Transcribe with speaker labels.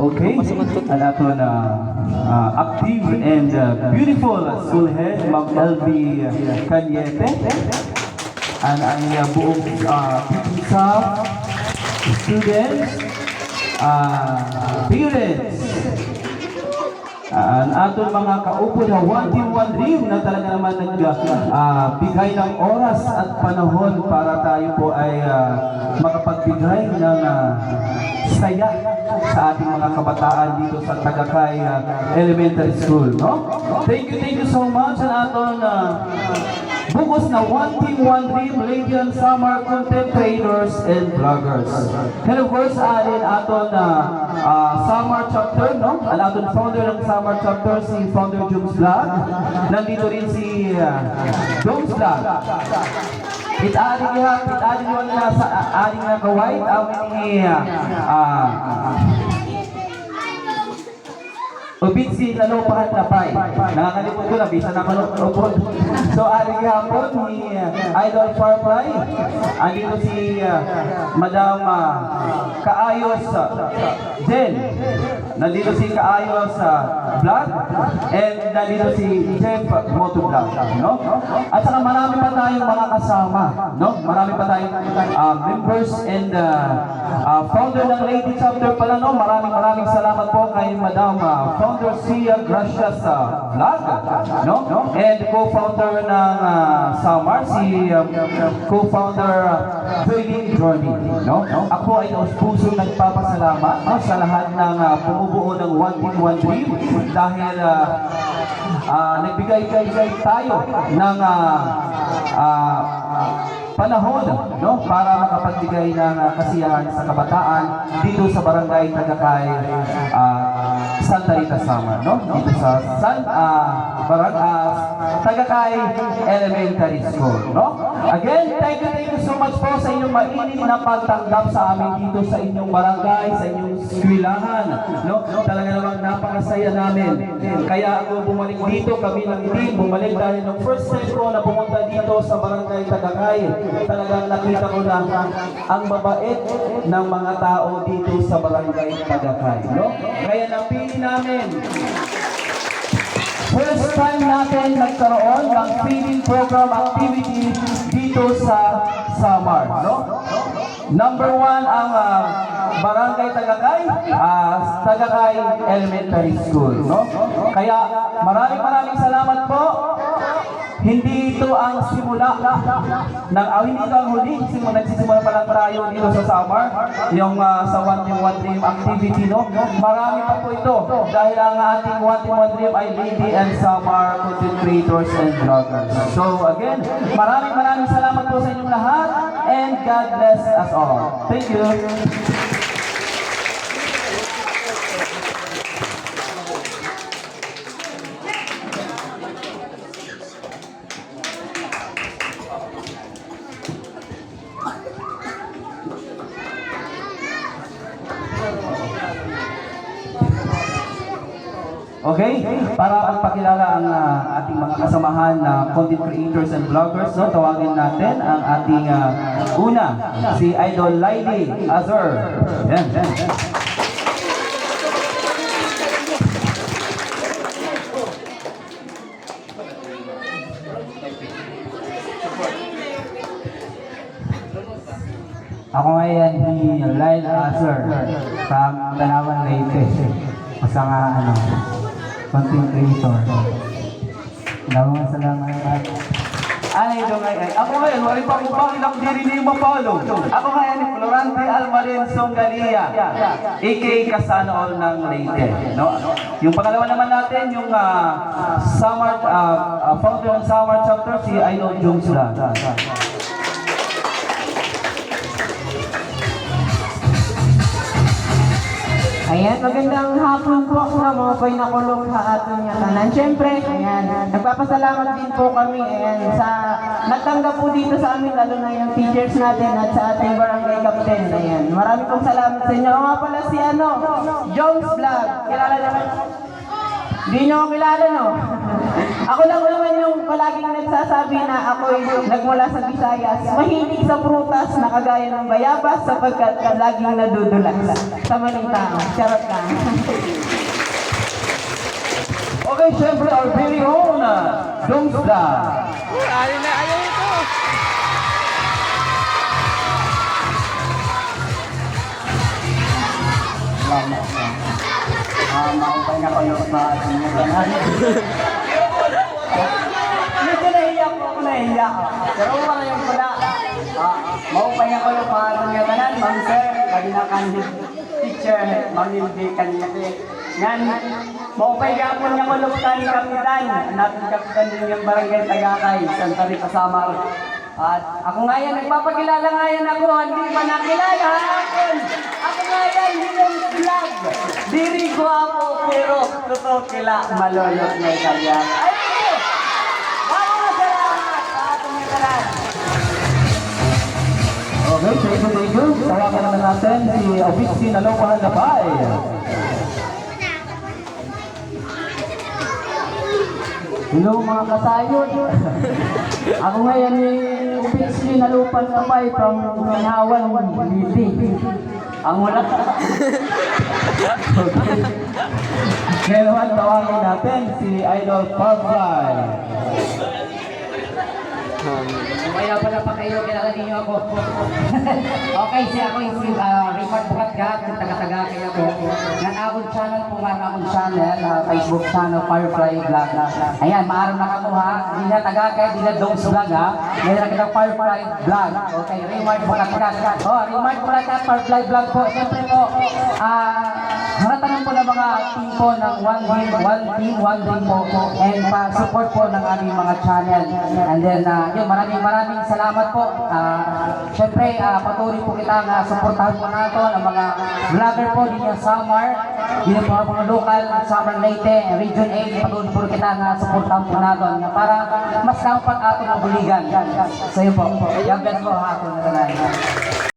Speaker 1: Okay, ang ato na active and beautiful school head, Ma'am LB Cañete. Ang buong teaching staff, students, parents, ang ating mga kaupo na one team, one dream na talaga naman nagbigay ng oras at panahon para tayo po ay makapagbigay ng saya sa ating mga kabataan dito sa Tagakay Elementary School. No? Thank you so much sa ating bukos na one team, one dream, Legion Summer Content Creators and Vloggers. And of course, atin aton Summer Chapter, no? Ang aton founder ng Summer Chapter, si Founder Jones Vlog. Nandito rin si Jones Vlog. It-adding yun na sa ating nakawait, amin ubit si Lalupahan Lapay. Nakakalimut ko na, bisa nakalupod. So, aling hapon ni Idol Firefly. Andito si Madam Kaayos Jen. Nandito si Kaayos Vlog. And nandito si Jeff Moto Vlog. No? At saka marami pa tayong mga kasama. No? Marami pa tayong members and founder ng Lady Chapter pala. No? Maraming salamat po kay Madam Founder Sia Gracias Vlog, no? And co-founder ng Samar, si co-founder Trading Journey, no? Ako ay puso nagpapasalamat, no? Sa lahat ng bumubuo ng One Team One Dream dahil nagbigay tayo ng panahon, no, para makapagbigay ng kasiyahan sa kabataan dito sa Barangay Tagakay Santa Rita Samar, no? Dito sa Tagakay Elementary School, no? Again, thank you so much po sa inyong mainit na pagtanggap sa amin dito sa inyong barangay, sa inyong eskwelahan, no? Talaga namang napakasaya namin. Kaya ako bumalik dito, kami ng team, bumalik dahil ng first time ko na pumunta dito sa Barangay Tagakay. Talagang nakita ko na ang mabait ng mga tao dito sa Barangay Tagakay, no? Kaya napili namin, first time natin nagkaroon ng feeding program activity dito sa Samar, no? Number 1 ang Barangay Tagakay, Tagakay Elementary School, no? Kaya maraming salamat po. Hindi ito ang simula ng hindi ito ang huli. Nagsisimula pa lang tayo dito sa Samar, yung sa One Team One Dream activity, no? Marami pa po ito dahil ang ating One Team One Dream ay Lady and Samar Content Creators and Vloggers. So again, maraming salamat po sa inyong lahat and God bless us all. Thank you. Okay, para magpakilala ang ating mga kasamahan na content creators and vloggers, no, tawagin natin ang ating una, si Idol Laili Azur. Yan.
Speaker 2: Ako ngayon si Laili Azur sa Tanawan Leyte. Sa content creator. Maraming salamat.
Speaker 1: Ako ngayon, wala pa upang ilang diri ni mapalo. Ako ngayon ni Florante Almarin Songalia, a.k.a. Kasano ng Leyte. No? Yung pangalawa naman natin, yung Summer, founder ng Summer Chapter, si Idol Jones Vlog.
Speaker 3: Ayan, magandang hapon po sa mga pinakulong sa ating tanan. Siyempre, ayan, nagpapasalamat din po kami sa nagtanggap po dito sa amin, lalo na yung teachers natin at sa ating barangay captain. Ayan, maraming pong salamat sa inyo. Nga pala si Jones Vlog. Kilala naman. Hindi nyo ako kilala, no? Ako lang naman yung palaging nagsasabi na ako nagmula sa Visayas. Mahilig sa prutas na kagaya ng bayabas sapagkat laging nadudulas sa maling tao. Charot lang.
Speaker 1: Okay, syempre, our very own Doomsda.
Speaker 2: Maupay na kayo sa ating mga
Speaker 3: Medyo nahiyak ako, nahiyak.
Speaker 2: Pero wala yung pala. Maupay na kayo sa ating mga tanan, Ma'am Sir, lagi na kanil teacher, mamildi kanina. Yan, maupay gapon niya ko luktan kapitan. Natin kapitan din yung barangay Tagakay, Santa Rita, Samar. At ako nga yan, nagpapakilala nga yan ako, hindi pa nakilala ako. Ako nga yan, yung vlog. Diri ko ako, pero totoo kila, malolot na kanya. Ay, ito! Maraming salamat sa ating nagalan.
Speaker 1: Okay, thank you. Tawagan naman natin si Obixi na Lopahan Labay.
Speaker 2: Hello mga kasayod. Ako ngayon ni Pixie na lupan kamay from Minawan, Liti. Ang wala.
Speaker 1: Ngayon naman tawagin natin si Idol Firefly.
Speaker 4: Kaya pala pa kayo, kilala ninyo ako. Okay, ako yung Raymond Bugatga, kung taga-taga kaya ako. Nan akong channel po, mga akong channel, Facebook channel, Firefly Vlog. Ayan, maaram na kamo ha. Hindi na taga kayo, hindi na Dogs Vlog ha. Ngayon na kita Firefly Vlog. Okay, Raymond Bugatga. Raymond Bugatga, Firefly Vlog po. Siyempre po, haratanan po ng mga team po ng One Dream po. And pa-support po ng aming mga channel. And then, yun, maraming salamat po. Siyempre, patuloy po kita na supportahan po nato ang mga vlogger po din yung Samar, din po ang mga local, Samar Leyte, Region 8, patuloy po kita na supportahan po nato para mas kampat ato mabuligan. So yun po. God bless po ako na